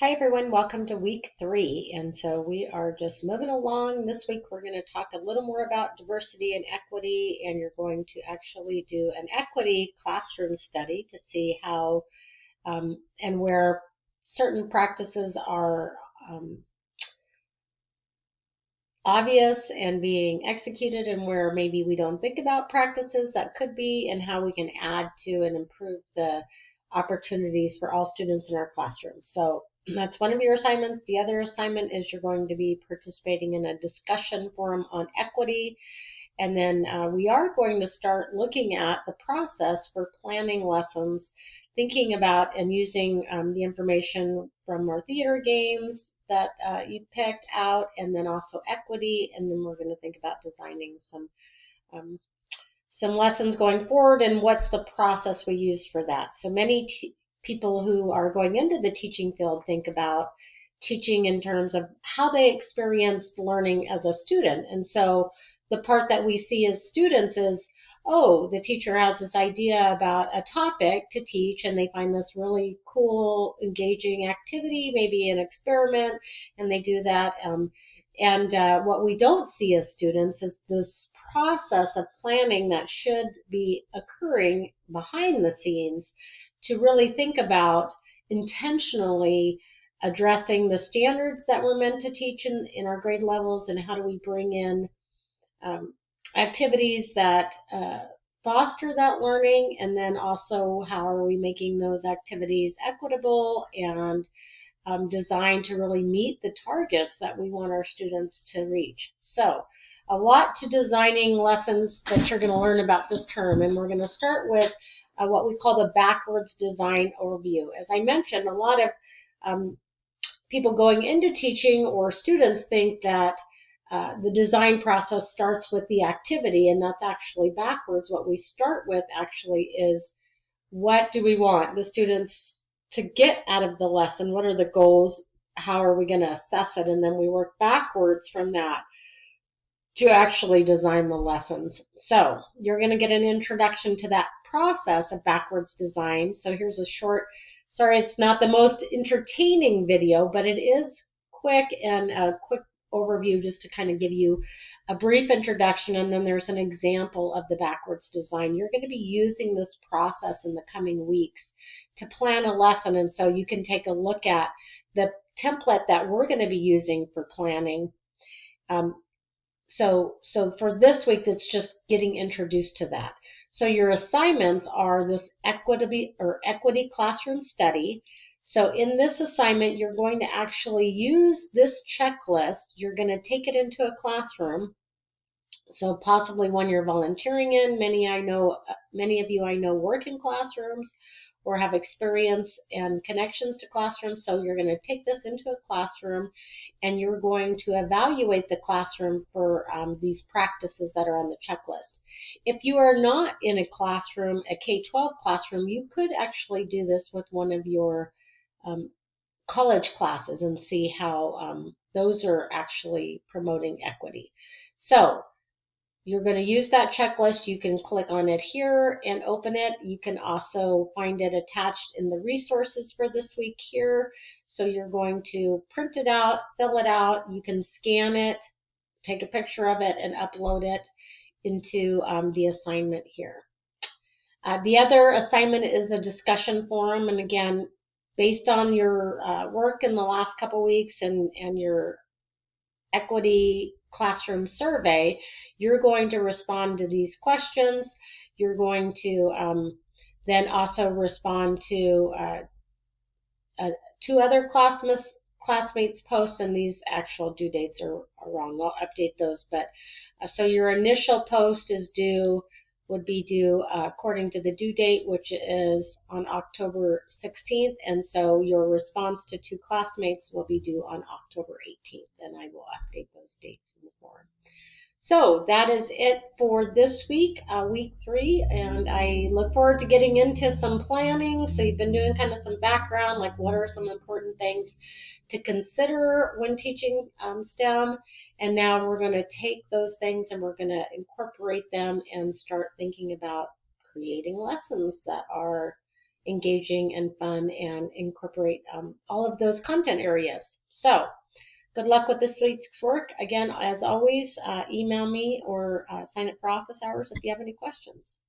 Hi everyone, welcome to week 3. And so we are just moving along. This week we're going to talk a little more about diversity and equity, and you're going to actually do an equity classroom study to see how and where certain practices are obvious and being executed, and where maybe we don't think about practices that could be, and how we can add to and improve the opportunities for all students in our classroom. So that's one of your assignments. The other assignment is you're going to be participating in a discussion forum on equity. And then we are going to start looking at the process for planning lessons, thinking about and using the information from our theater games that you picked out, and then also equity. And then we're going to think about designing some lessons going forward and what's the process we use for that. So many people who are going into the teaching field think about teaching in terms of how they experienced learning as a student. And so the part that we see as students is, oh, the teacher has this idea about a topic to teach, and they find this really cool, engaging activity, maybe an experiment, and they do that. What we don't see as students is this process of planning that should be occurring behind the scenes to really think about intentionally addressing the standards that we're meant to teach in our grade levels, and how do we bring in activities that foster that learning, and then also how are we making those activities equitable and designed to really meet the targets that we want our students to reach. So a lot to designing lessons that you're going to learn about this term, and we're going to start with what we call the backwards design overview. As I mentioned, a lot of people going into teaching or students think that the design process starts with the activity, and that's actually backwards. What we start with actually is, what do we want the students to get out of the lesson? What are the goals? How are we going to assess it? And then we work backwards from that to actually design the lessons. So you're going to get an introduction to that process of backwards design. So here's a short, sorry, it's not the most entertaining video, but it is quick, and a quick overview just to kind of give you a brief introduction. And then there's an example of the backwards design. You're going to be using this process in the coming weeks to plan a lesson. And so you can take a look at the template that we're going to be using for planning. So for this week, it's just getting introduced to that. So your assignments are this equity classroom study. So in this assignment, you're going to actually use this checklist. You're going to take it into a classroom. So possibly one you're volunteering in. Many of you I know work in classrooms or have experience and connections to classrooms. So you're going to take this into a classroom, and you're going to evaluate the classroom for these practices that are on the checklist. If you are not in a classroom, a K-12 classroom, you could actually do this with one of your college classes and see how those are actually promoting equity. So you're going to use that checklist. You can click on it here and open it. You can also find it attached in the resources for this week here. So you're going to print it out, fill it out. You can scan it, take a picture of it, and upload it into the assignment here. The other assignment is a discussion forum. And again, based on your work in the last couple weeks and your equity classroom survey, you're going to respond to these questions. You're going to then also respond to 2 other classmates posts, and these actual due dates are wrong. I'll update those. But so your initial post would be due according to the due date, which is on October 16th. And so your response to 2 classmates will be due on October 18th, and I will update those dates in the forum. So that is it for this week, week 3, and I look forward to getting into some planning. So you've been doing kind of some background, like what are some important things to consider when teaching STEM, and now we're going to take those things and we're going to incorporate them and start thinking about creating lessons that are engaging and fun and incorporate all of those content areas. So good luck with this week's work. Again, as always, email me or sign up for office hours if you have any questions.